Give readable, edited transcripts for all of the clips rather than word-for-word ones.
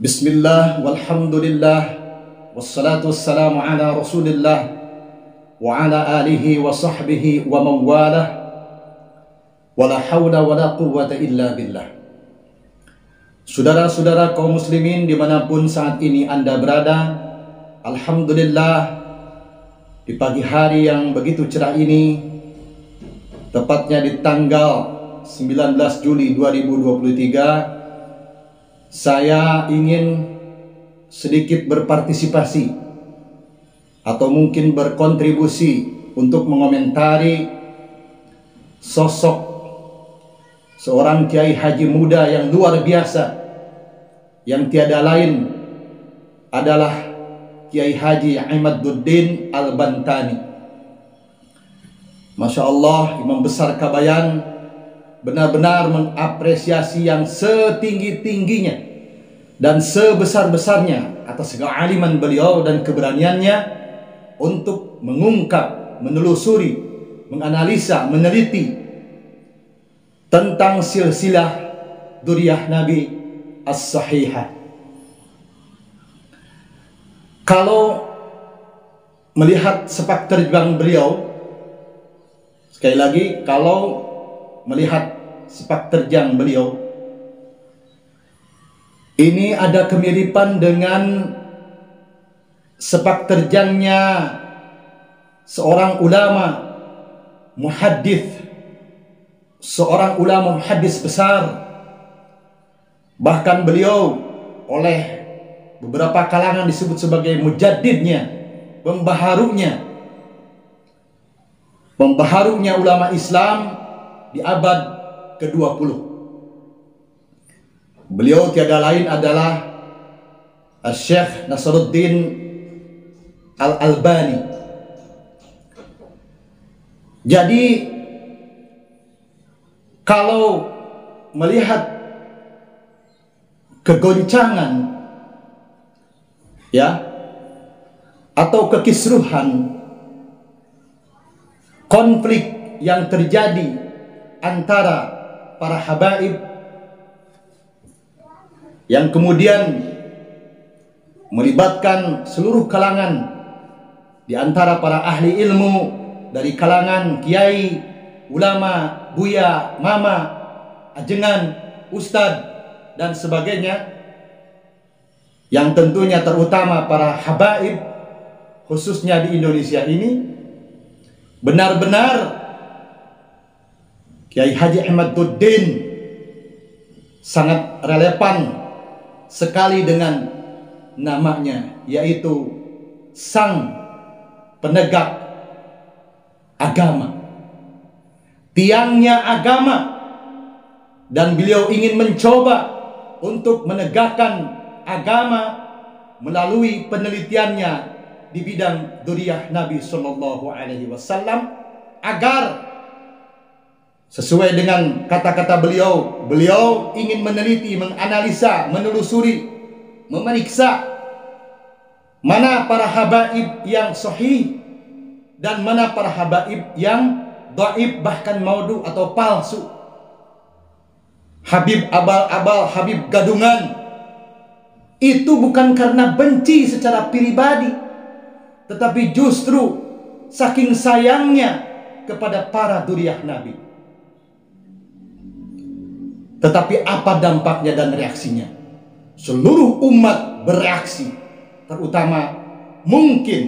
Bismillah, walhamdulillah, wassalatu wassalamu ala rasulillah wa ala alihi wa sahbihi wa mawalah, wala hawla wala quwwata illa billah. Saudara-saudara kaum muslimin dimanapun saat ini Anda berada, alhamdulillah di pagi hari yang begitu cerah ini, tepatnya di tanggal 19 Juli 2023, saya ingin sedikit berpartisipasi atau mungkin berkontribusi untuk mengomentari sosok seorang Kiai Haji muda yang luar biasa, yang tiada lain adalah Kiai Haji Imaduddin Al-Bantani. Masya Allah, Imam Besar Kabayan benar-benar mengapresiasi yang setinggi-tingginya dan sebesar-besarnya atas kealiman beliau dan keberaniannya untuk mengungkap, menelusuri, menganalisa, meneliti tentang silsilah dzurriyyah Nabi as-sahihah. Kalau melihat sepak terjang beliau, sekali lagi, kalau melihat sepak terjang beliau, ini ada kemiripan dengan sepak terjangnya seorang ulama muhaddits, seorang ulama muhaddits besar. Bahkan beliau oleh beberapa kalangan disebut sebagai mujaddidnya, pembaharunya ulama Islam di abad ke-20. Beliau tiada lain adalah Syekh Nasruddin Al-Albani. Jadi kalau melihat kegoncangan ya atau kekisruhan, konflik yang terjadi antara para habaib yang kemudian melibatkan seluruh kalangan di antara para ahli ilmu dari kalangan kiai, ulama, buya, mama, ajengan, ustadz dan sebagainya, yang tentunya terutama para habaib khususnya di Indonesia ini, benar-benar Kiai Haji Imaduddin sangat relevan sekali dengan namanya, yaitu sang penegak agama, tiangnya agama, dan beliau ingin mencoba untuk menegakkan agama melalui penelitiannya di bidang dzurriyyah Nabi Shallallahu Alaihi Wasallam, agar sesuai dengan kata-kata beliau, beliau ingin meneliti, menganalisa, menelusuri, memeriksa mana para habaib yang sahih dan mana para habaib yang dhaif, bahkan maudhu atau palsu. Habib abal-abal, Habib gadungan, itu bukan karena benci secara pribadi, tetapi justru saking sayangnya kepada para dzurriyyah Nabi. Tetapi apa dampaknya dan reaksinya? Seluruh umat bereaksi, terutama mungkin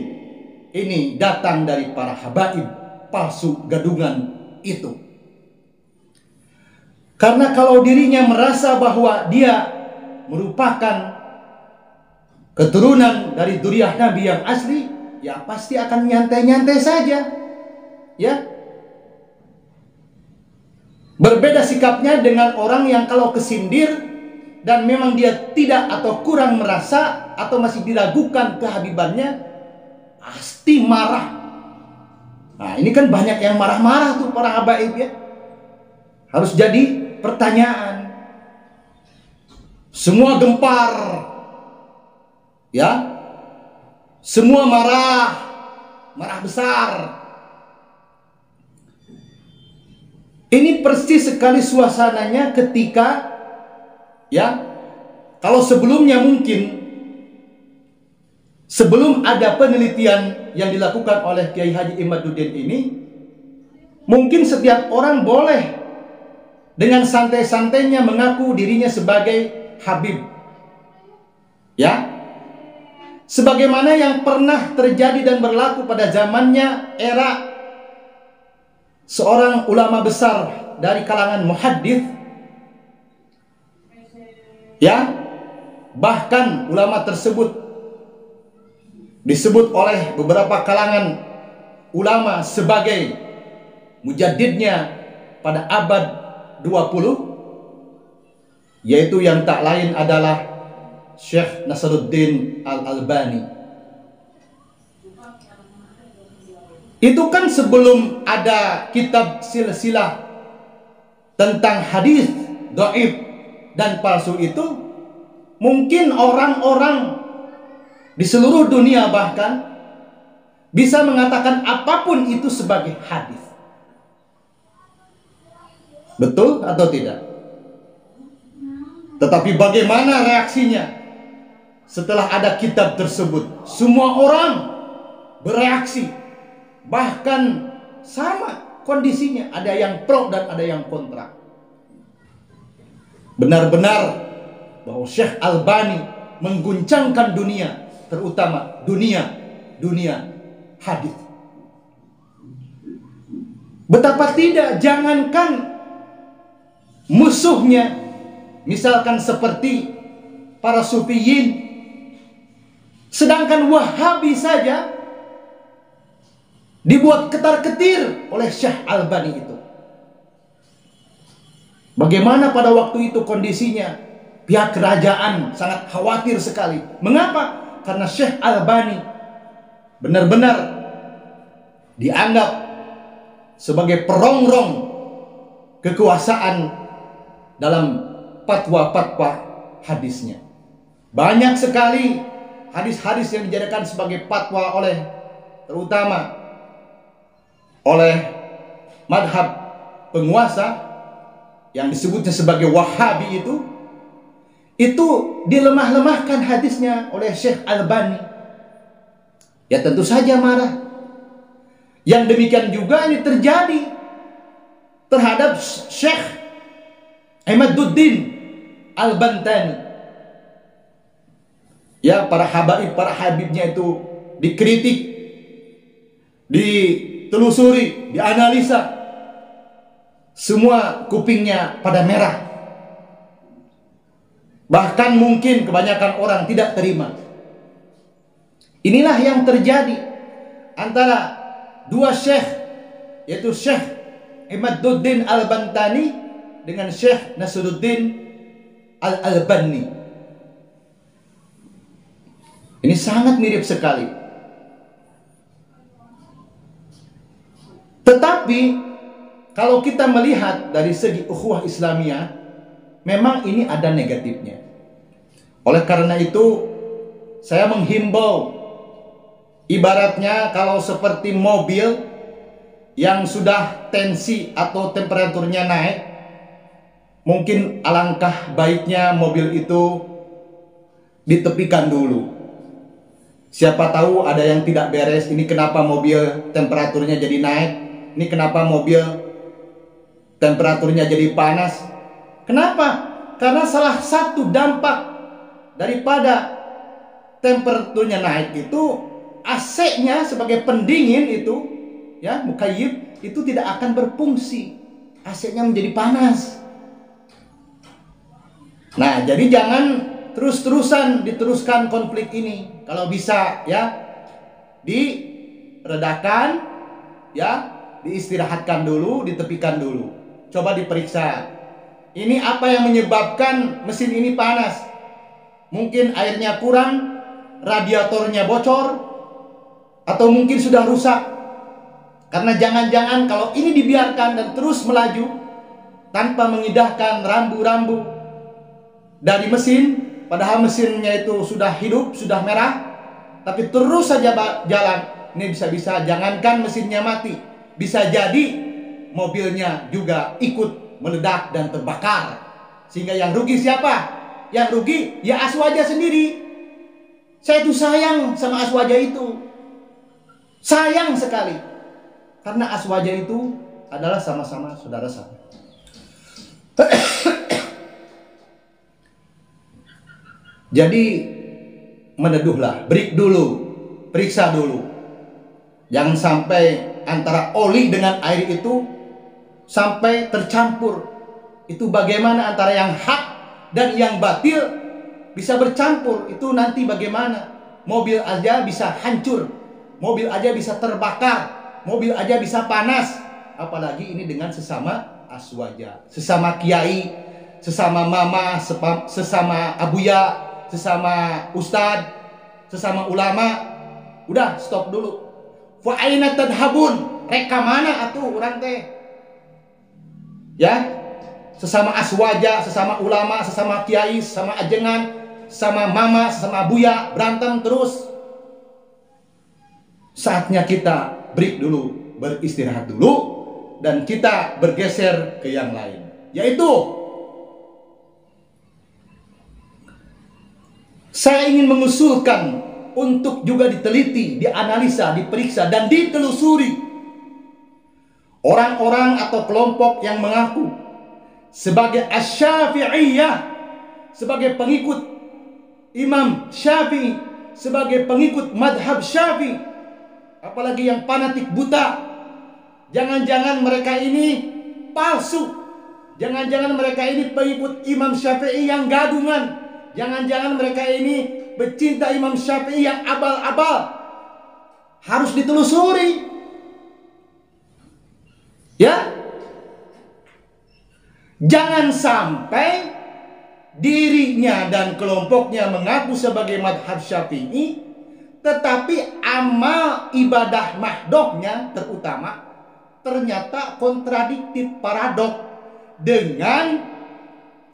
ini datang dari para habaib palsu gadungan itu. Karena kalau dirinya merasa bahwa dia merupakan keturunan dari dzurriyyah Nabi yang asli, ya pasti akan nyantai-nyantai saja, ya. Berbeda sikapnya dengan orang yang kalau kesindir dan memang dia tidak atau kurang merasa atau masih diragukan kehabibannya, pasti marah. Nah, ini kan banyak yang marah-marah tuh para habaib, ya. Harus jadi pertanyaan. Semua gempar, ya. Semua marah besar. Ini persis sekali suasananya ketika ya kalau sebelumnya mungkin sebelum ada penelitian yang dilakukan oleh Kiai Haji Imaduddin ini, mungkin setiap orang boleh dengan santai-santainya mengaku dirinya sebagai Habib. Ya, sebagaimana yang pernah terjadi dan berlaku pada zamannya era seorang ulama besar dari kalangan muhaddits, ya, bahkan ulama tersebut disebut oleh beberapa kalangan ulama sebagai mujaddidnya pada abad 20, yaitu yang tak lain adalah Syekh Nasruddin Al-Albani. Itu kan sebelum ada kitab silsilah tentang hadis dhaif dan palsu itu, mungkin orang-orang di seluruh dunia bahkan bisa mengatakan apapun itu sebagai hadis. Betul atau tidak? Tetapi bagaimana reaksinya setelah ada kitab tersebut? Semua orang bereaksi, bahkan sama kondisinya, ada yang pro dan ada yang kontra. Benar-benar bahwa Syekh Albani mengguncangkan dunia, terutama dunia hadis. Betapa tidak, jangankan musuhnya, misalkan seperti para sufiyin, sedangkan Wahabi saja dibuat ketar-ketir oleh Syekh Albani itu. Bagaimana pada waktu itu kondisinya? Pihak kerajaan sangat khawatir sekali. Mengapa? Karena Syekh Albani benar-benar dianggap sebagai perongrong kekuasaan dalam fatwa-fatwa hadisnya. Banyak sekali hadis-hadis yang dijadikan sebagai fatwa oleh, terutama oleh madhab penguasa yang disebutnya sebagai Wahabi itu dilemah-lemahkan hadisnya oleh Syekh Albani. Ya tentu saja marah. Yang demikian juga ini terjadi terhadap Syekh Imaduddin Al-Bantani. Ya, para habibnya itu dikritik, ditelusuri, dianalisa. Semua kupingnya pada merah. Bahkan mungkin kebanyakan orang tidak terima. Inilah yang terjadi antara dua syekh, yaitu Syekh Imaduddin Al-Bantani dengan Syekh Nasruddin Al-Albani. Ini sangat mirip sekali. Tetapi kalau kita melihat dari segi ukhuwah Islamiyah, memang ini ada negatifnya. Oleh karena itu, saya menghimbau, ibaratnya kalau seperti mobil yang sudah tensi atau temperaturnya naik, mungkin alangkah baiknya mobil itu ditepikan dulu. Siapa tahu ada yang tidak beres. Ini kenapa mobil temperaturnya jadi naik? Ini kenapa mobil temperaturnya jadi panas? Kenapa? Karena salah satu dampak daripada temperaturnya naik itu, AC-nya sebagai pendingin itu, ya, mukayyib itu tidak akan berfungsi. AC-nya menjadi panas. Nah, jadi jangan terus-terusan diteruskan konflik ini. Kalau bisa, ya, diredakan, ya, diistirahatkan dulu, ditepikan dulu. Coba diperiksa. Ini apa yang menyebabkan mesin ini panas? Mungkin airnya kurang, radiatornya bocor, atau mungkin sudah rusak. Karena jangan-jangan kalau ini dibiarkan dan terus melaju tanpa mengindahkan rambu-rambu dari mesin, padahal mesinnya itu sudah hidup, sudah merah, tapi terus saja jalan. Ini bisa-bisa jangankan mesinnya mati, bisa jadi mobilnya juga ikut meledak dan terbakar. Sehingga yang rugi siapa? Yang rugi ya Aswaja sendiri. Saya tuh sayang sama Aswaja itu. Sayang sekali. Karena Aswaja itu adalah sama-sama saudara saya. Jadi meneduhlah, break dulu, periksa dulu. Jangan sampai antara oli dengan air itu sampai tercampur. Itu bagaimana antara yang hak dan yang batil bisa bercampur. Itu nanti bagaimana? Mobil aja bisa hancur, mobil aja bisa terbakar, mobil aja bisa panas. Apalagi ini dengan sesama Aswaja, sesama kiai, sesama mama, sesama abuya, sesama ustad, sesama ulama. Udah, stop dulu. Fa aina tadhabun? Reka mana atuh urang teh? Ya, sesama Aswaja, sesama ulama, sesama kiai, sesama ajengan, sesama mama, sesama abuya, berantem terus. Saatnya kita break dulu, beristirahat dulu, dan kita bergeser ke yang lain, yaitu saya ingin mengusulkan untuk juga diteliti, dianalisa, diperiksa, dan ditelusuri orang-orang atau kelompok yang mengaku sebagai Asy-Syafi'iyah, sebagai pengikut Imam Syafi'i, sebagai pengikut madhab Syafi'i, apalagi yang fanatik buta. Jangan-jangan mereka ini palsu. Jangan-jangan mereka ini pengikut Imam Syafi'i yang gadungan. Jangan-jangan mereka ini pecinta Imam Syafi'i yang abal-abal. Harus ditelusuri. Ya. Jangan sampai dirinya dan kelompoknya mengaku sebagai madhab Syafi'i, tetapi amal ibadah mahdohnya terutama ternyata kontradiktif, paradok dengan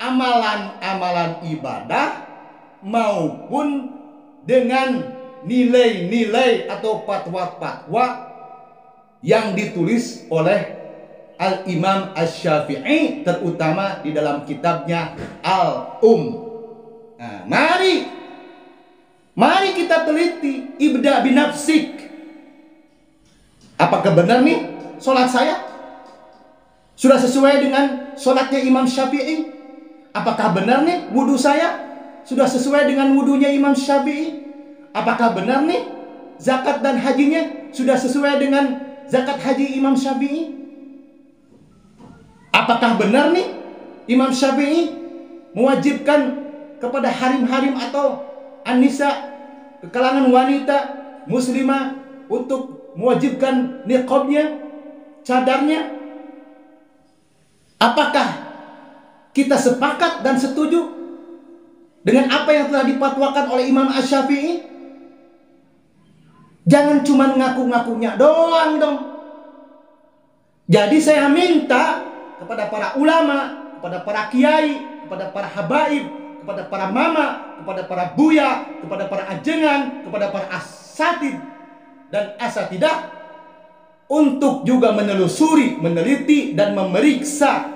amalan-amalan ibadah maupun dengan nilai-nilai atau fatwa-fatwa yang ditulis oleh Al-Imam Asy-Syafi'i, terutama di dalam kitabnya Nah, mari kita teliti. Ibda binafsik. Apakah benar nih sholat saya sudah sesuai dengan sholatnya Imam Syafi'i? Apakah benar nih wudhu saya sudah sesuai dengan wudhunya Imam Syafi'i? Apakah benar nih zakat dan hajinya sudah sesuai dengan zakat haji Imam Syafi'i? Apakah benar nih Imam Syafi'i mewajibkan kepada harim-harim atau an-nisa, ke kalangan wanita muslimah, untuk mewajibkan niqabnya, cadarnya? Apakah kita sepakat dan setuju dengan apa yang telah dipatwakan oleh Imam Asy-Syafi'i? Jangan cuma ngaku-ngakunya doang dong. Jadi saya minta kepada para ulama, kepada para kiai, kepada para habaib, kepada para mama, kepada para buya, kepada para ajengan, kepada para asatid dan asatidah, untuk juga menelusuri, meneliti, dan memeriksa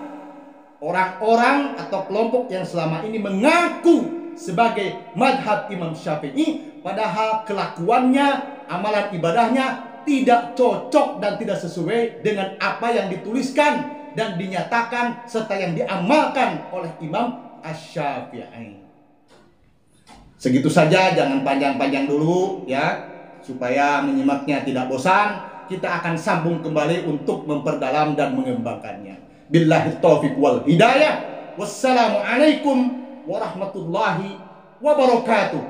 orang-orang atau kelompok yang selama ini mengaku sebagai madhab Imam Syafi'i, padahal kelakuannya, amalan ibadahnya tidak cocok dan tidak sesuai dengan apa yang dituliskan dan dinyatakan serta yang diamalkan oleh Imam Asy-Syafi'i. Segitu saja, jangan panjang-panjang dulu ya, supaya menyimaknya tidak bosan. Kita akan sambung kembali untuk memperdalam dan mengembangkannya. Billahi taufiq wal hidayah. Wassalamualaikum warahmatullahi wabarakatuh.